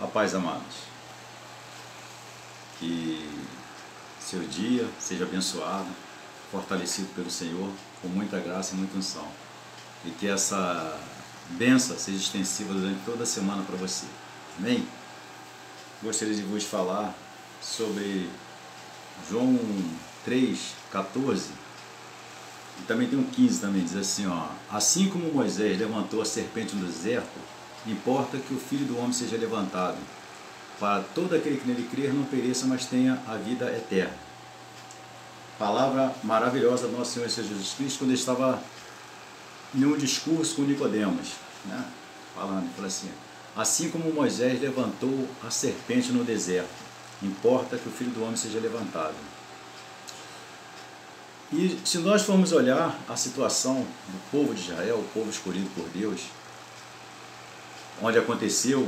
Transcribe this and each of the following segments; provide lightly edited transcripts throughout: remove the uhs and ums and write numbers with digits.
A paz, amados. Que seu dia seja abençoado, fortalecido pelo Senhor, com muita graça e muita unção. E que essa bênção seja extensiva durante toda a semana para você. Amém? Gostaria de vos falar sobre João 3,14. E também tem um 15 também, diz assim, ó: assim como Moisés levantou a serpente no deserto, importa que o Filho do Homem seja levantado, para todo aquele que nele crer não pereça, mas tenha a vida eterna. Palavra maravilhosa do nosso Senhor Jesus Cristo, quando ele estava em um discurso com Nicodemos, né? Falando assim: assim como Moisés levantou a serpente no deserto, importa que o Filho do Homem seja levantado. E se nós formos olhar a situação do povo de Israel, o povo escolhido por Deus, onde aconteceu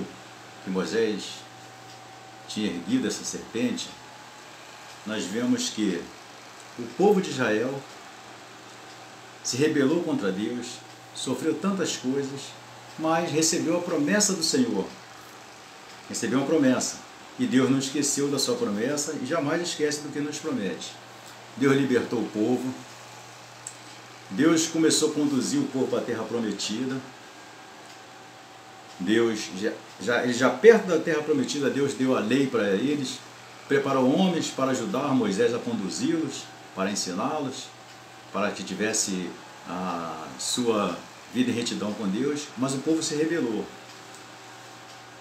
que Moisés tinha erguido essa serpente, nós vemos que o povo de Israel se rebelou contra Deus, sofreu tantas coisas, mas recebeu a promessa do Senhor. Recebeu uma promessa. E Deus não esqueceu da sua promessa e jamais esquece do que nos promete. Deus libertou o povo. Deus começou a conduzir o povo para a terra prometida. Deus, já perto da terra prometida, Deus deu a lei para eles, preparou homens para ajudar Moisés a conduzi-los, para ensiná-los, para que tivesse a sua vida em retidão com Deus, mas o povo se rebelou.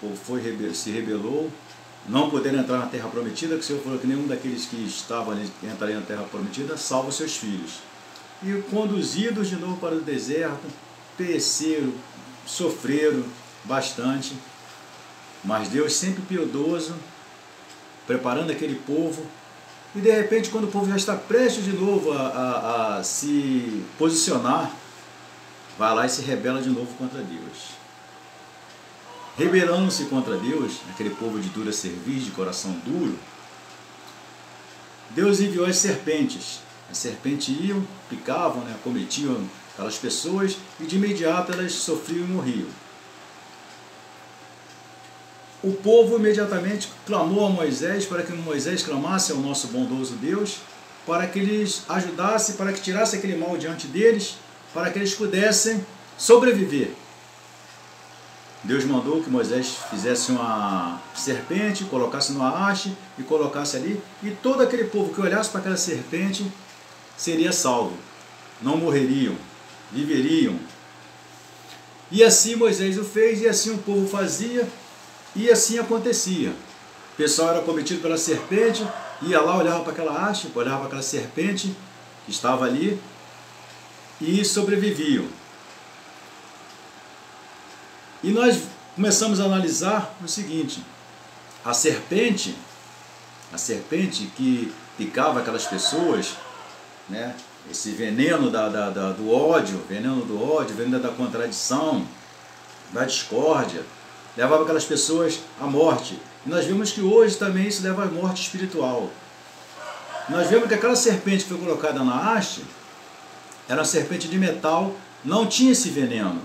O povo se rebelou, não poderam entrar na terra prometida, que o Senhor falou que nenhum daqueles que estavam ali entraria na terra prometida, salvo os seus filhos. E conduzidos de novo para o deserto, pereceram, sofreram bastante, mas Deus sempre piedoso, preparando aquele povo, e de repente, quando o povo já está prestes de novo a se posicionar, vai lá e se rebela de novo contra Deus. Rebelando-se contra Deus, aquele povo de dura cerviz, de coração duro, Deus enviou as serpentes. As serpentes iam, picavam, né, cometiam aquelas pessoas, e de imediato elas sofriam e morriam. O povo imediatamente clamou a Moisés, para que Moisés clamasse ao nosso bondoso Deus, para que eles ajudassem, para que tirasse aquele mal diante deles, para que eles pudessem sobreviver. Deus mandou que Moisés fizesse uma serpente, colocasse numa haste e colocasse ali, e todo aquele povo que olhasse para aquela serpente seria salvo, não morreriam, viveriam. E assim Moisés o fez, e assim o povo fazia, e assim acontecia. O pessoal era cometido pela serpente, ia lá, olhava para aquela haste, olhava para aquela serpente que estava ali, e sobreviviam. E nós começamos a analisar o seguinte: a serpente que picava aquelas pessoas, né, esse veneno do ódio, veneno da contradição, da discórdia, levava aquelas pessoas à morte. E nós vimos que hoje também isso leva à morte espiritual. Nós vemos que aquela serpente que foi colocada na haste era uma serpente de metal, não tinha esse veneno.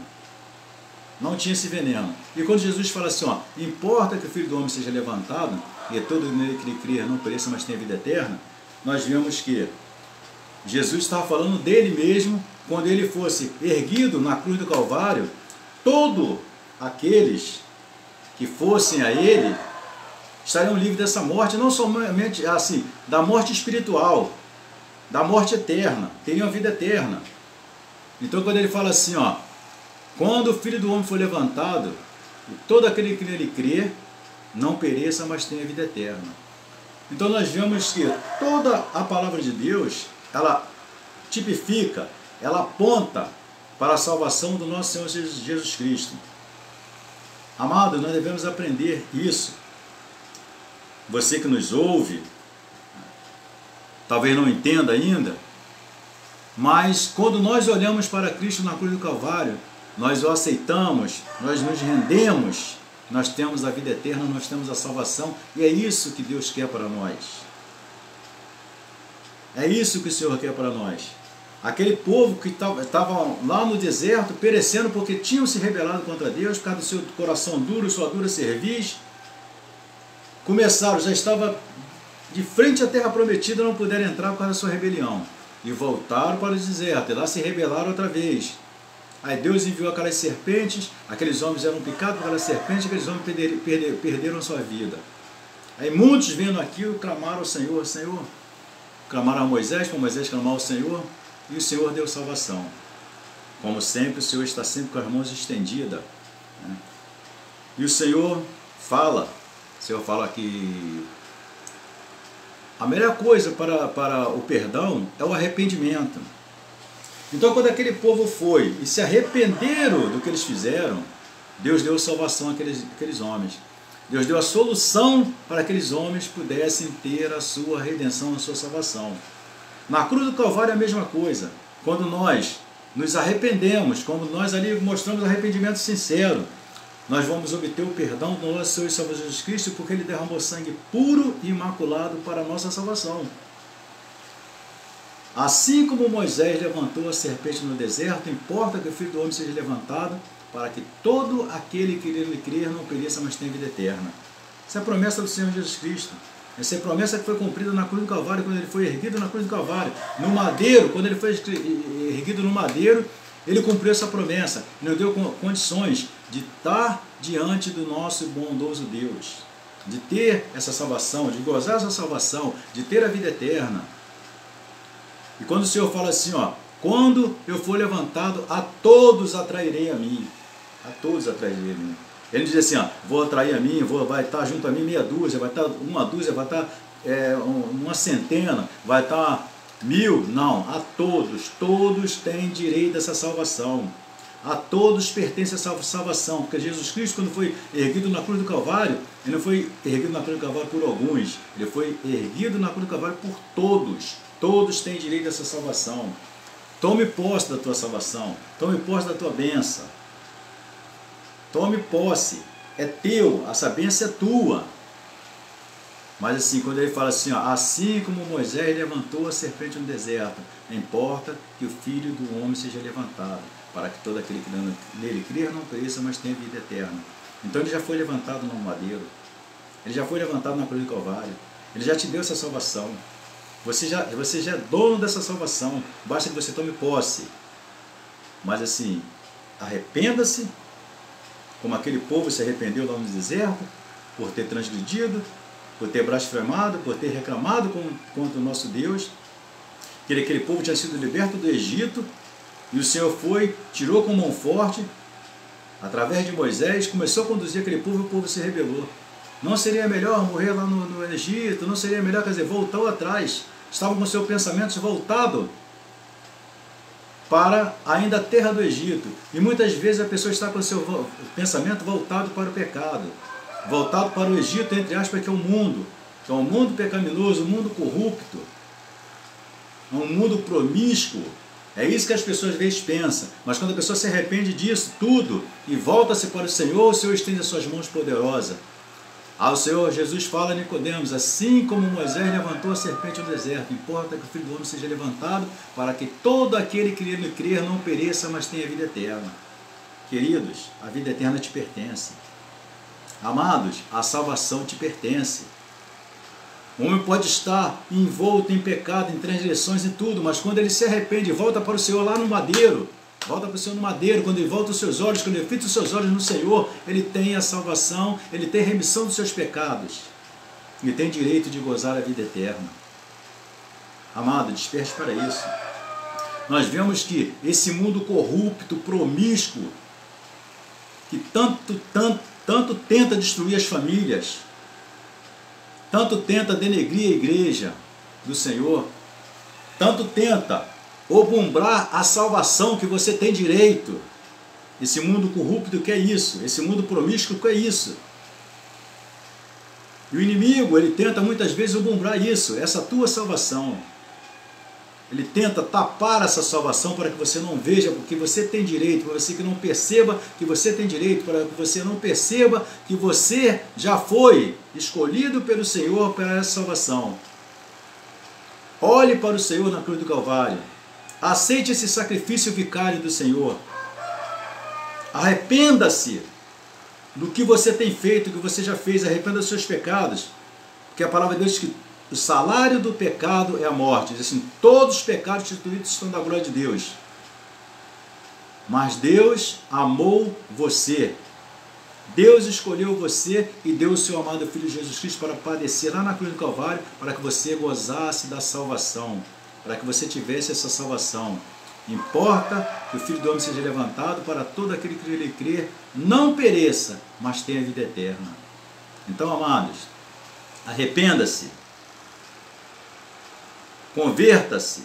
Não tinha esse veneno. E quando Jesus fala assim, ó, importa que o Filho do Homem seja levantado, e todo nele que ele crer não pereça, mas tenha vida eterna, nós vemos que Jesus estava falando dele mesmo, quando ele fosse erguido na cruz do Calvário, todos aqueles que fossem a ele estariam livres dessa morte, não somente assim, da morte espiritual, da morte eterna, teriam a vida eterna. Então quando ele fala assim, ó, quando o Filho do Homem for levantado, todo aquele que nele crer, não pereça, mas tenha vida eterna. Então nós vemos que toda a palavra de Deus, ela tipifica, ela aponta para a salvação do nosso Senhor Jesus Cristo. Amados, nós devemos aprender isso. Você que nos ouve, talvez não entenda ainda, mas quando nós olhamos para Cristo na cruz do Calvário, nós o aceitamos, nós nos rendemos, nós temos a vida eterna, nós temos a salvação, e é isso que Deus quer para nós. É isso que o Senhor quer para nós. Aquele povo que estava lá no deserto, perecendo porque tinham se rebelado contra Deus, por causa do seu coração duro, sua dura cerviz, começaram, já estava de frente à terra prometida, não puderam entrar por causa da sua rebelião. E voltaram para o deserto, e lá se rebelaram outra vez. Aí Deus enviou aquelas serpentes, aqueles homens eram picados por aquelas serpentes, aqueles homens perderam sua vida. Aí muitos vendo aquilo, clamaram ao Senhor, Senhor. Clamaram a Moisés, para Moisés clamar ao Senhor, e o Senhor deu salvação. Como sempre, o Senhor está sempre com as mãos estendidas. Né? E o Senhor fala que a melhor coisa para o perdão é o arrependimento. Então, quando aquele povo foi e se arrependeram do que eles fizeram, Deus deu salvação àqueles homens. Deus deu a solução para que aqueles homens pudessem ter a sua redenção, a sua salvação. Na cruz do Calvário é a mesma coisa. Quando nós nos arrependemos, quando nós ali mostramos arrependimento sincero, nós vamos obter o perdão do nosso Senhor e Salvador Jesus Cristo, porque Ele derramou sangue puro e imaculado para a nossa salvação. Assim como Moisés levantou a serpente no deserto, importa que o Filho do Homem seja levantado, para que todo aquele que nele crer não pereça, mas tenha vida eterna. Essa é a promessa do Senhor Jesus Cristo. Essa é a promessa que foi cumprida na cruz do Calvário, quando Ele foi erguido na cruz do Calvário. No madeiro, quando Ele foi erguido no madeiro, Ele cumpriu essa promessa. Nos deu condições de estar diante do nosso bondoso Deus, de ter essa salvação, de gozar essa salvação, de ter a vida eterna. E quando o Senhor fala assim, ó, quando eu for levantado, a todos atrairei a mim. A todos atrairei a mim. Ele diz assim, ó, vou atrair a mim, vai estar junto a mim meia dúzia, vai estar uma dúzia, vai estar uma centena, vai estar 1000. Não, a todos. Todos têm direito a essa salvação. A todos pertence essa salvação. Porque Jesus Cristo, quando foi erguido na cruz do Calvário, Ele não foi erguido na cruz do Calvário por alguns. Ele foi erguido na cruz do Calvário por todos. Todos têm direito a essa salvação. Tome posse da tua salvação. Tome posse da tua bênção. Tome posse. É teu. Essa bênção é tua. Mas assim, quando ele fala assim, ó, assim como Moisés levantou a serpente no deserto, importa que o Filho do Homem seja levantado, para que todo aquele que nele crer não pereça, mas tenha vida eterna. Então ele já foi levantado no madeiro. Ele já foi levantado na cruz do Calvário. Ele já te deu essa salvação. Você já é dono dessa salvação. Basta que você tome posse. Mas assim, arrependa-se, como aquele povo se arrependeu lá no deserto, por ter transgredido, por ter blasfemado, por ter reclamado contra o nosso Deus. Que aquele povo tinha sido liberto do Egito, e o Senhor tirou com mão forte, através de Moisés, começou a conduzir aquele povo, e o povo se rebelou. Não seria melhor morrer lá no Egito? Não seria melhor, quer dizer, voltou atrás. Estavam com seus pensamentos voltados para ainda a terra do Egito. E muitas vezes a pessoa está com o seu pensamento voltado para o pecado, voltado para o Egito, entre aspas, que é o mundo pecaminoso, um mundo corrupto, um mundo promíscuo. É isso que as pessoas às vezes pensam. Mas quando a pessoa se arrepende disso tudo e volta-se para o Senhor estende as suas mãos poderosas. O Senhor Jesus fala a Nicodemos, assim como Moisés levantou a serpente no deserto, importa que o Filho do Homem seja levantado, para que todo aquele que nele crer não pereça, mas tenha vida eterna. Queridos, a vida eterna te pertence. Amados, a salvação te pertence. O homem pode estar envolto em pecado, em transgressões e tudo, mas quando ele se arrepende e volta para o Senhor lá no madeiro, quando ele volta os seus olhos, quando ele fita os seus olhos no Senhor, ele tem a salvação, ele tem remissão dos seus pecados. E tem direito de gozar a vida eterna. Amado, desperte para isso. Nós vemos que esse mundo corrupto, promíscuo, que tanto tenta destruir as famílias, tanto tenta denegrir a igreja do Senhor, tanto tenta obumbrar a salvação que você tem direito. Esse mundo corrupto que é isso, esse mundo promíscuo que é isso. E o inimigo, ele tenta muitas vezes obumbrar isso, essa tua salvação. Ele tenta tapar essa salvação para que você não veja o que você tem direito, para você que não perceba que você tem direito, para que você não perceba que você já foi escolhido pelo Senhor para essa salvação. Olhe para o Senhor na cruz do Calvário. Aceite esse sacrifício vicário do Senhor. Arrependa-se do que você tem feito, do que você já fez, arrependa dos seus pecados. Porque a palavra de Deus diz que o salário do pecado é a morte. Diz assim, todos os pecados instituídos estão da glória de Deus. Mas Deus amou você. Deus escolheu você e deu o seu amado Filho Jesus Cristo para padecer lá na cruz do Calvário, para que você gozasse da salvação, para que você tivesse essa salvação. Importa que o Filho do Homem seja levantado para todo aquele que nele crer, não pereça, mas tenha vida eterna. Então, amados, arrependa-se, converta-se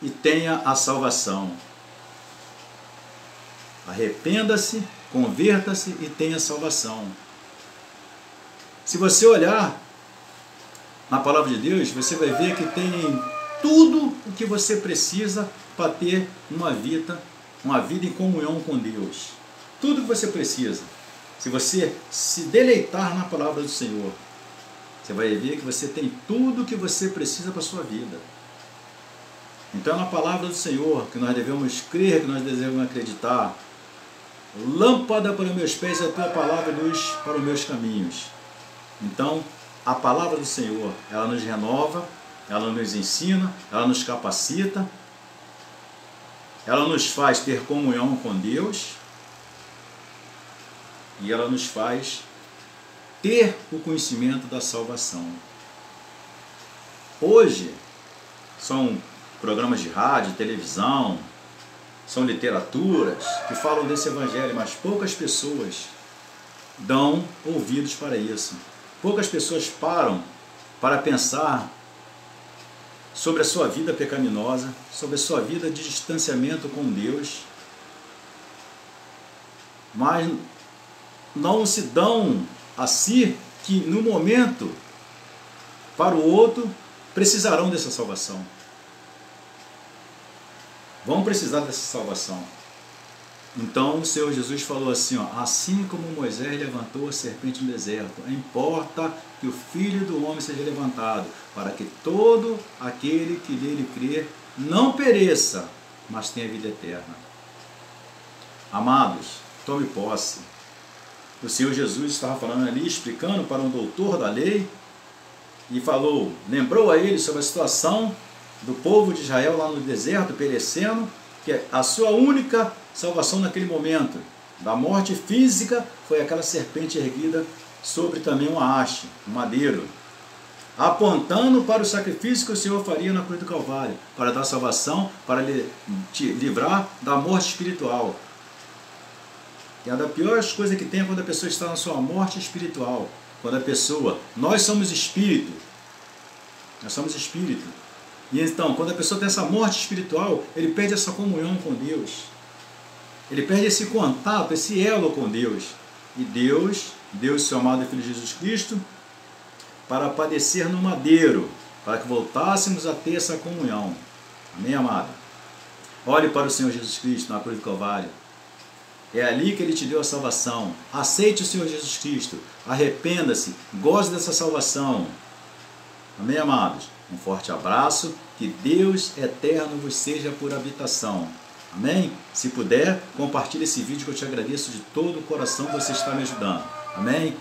e tenha a salvação. Arrependa-se, converta-se e tenha salvação. Se você olhar na palavra de Deus, você vai ver que tem tudo o que você precisa para ter uma vida em comunhão com Deus. Tudo que você precisa. Se você se deleitar na palavra do Senhor, você vai ver que você tem tudo o que você precisa para a sua vida. Então é na palavra do Senhor que nós devemos crer, que nós devemos acreditar. Lâmpada para os meus pés é a tua palavra, luz para os meus caminhos. Então, a palavra do Senhor, ela nos renova, ela nos ensina, ela nos capacita, ela nos faz ter comunhão com Deus e ela nos faz ter o conhecimento da salvação. Hoje, são programas de rádio, televisão, são literaturas que falam desse evangelho, mas poucas pessoas dão ouvidos para isso. Poucas pessoas param para pensar sobre a sua vida pecaminosa, sobre a sua vida de distanciamento com Deus, mas não se dão a si que no momento, para o outro, precisarão dessa salvação. Vão precisar dessa salvação. Então o Senhor Jesus falou assim, ó, assim como Moisés levantou a serpente no deserto, importa que o Filho do Homem seja levantado, para que todo aquele que nele crer não pereça, mas tenha vida eterna. Amados, tome posse. O Senhor Jesus estava falando ali, explicando para um doutor da lei, e falou, lembrou a ele sobre a situação do povo de Israel lá no deserto, perecendo, que a sua única salvação naquele momento da morte física foi aquela serpente erguida sobre também uma haste, um madeiro, apontando para o sacrifício que o Senhor faria na cruz do Calvário, para dar salvação, para te livrar da morte espiritual. E uma das piores coisas que tem é quando a pessoa está na sua morte espiritual. Quando a pessoa, nós somos espírito, e então, quando a pessoa tem essa morte espiritual, ele perde essa comunhão com Deus. Ele perde esse contato, esse elo com Deus. E Deus deu o seu amado Filho Jesus Cristo para padecer no madeiro, para que voltássemos a ter essa comunhão. Amém, amado? Olhe para o Senhor Jesus Cristo na cruz do Calvário. É ali que Ele te deu a salvação. Aceite o Senhor Jesus Cristo. Arrependa-se. Goze dessa salvação. Amém, amados? Um forte abraço, que Deus eterno vos seja por habitação. Amém? Se puder, compartilhe esse vídeo que eu te agradeço de todo o coração, você está me ajudando. Amém?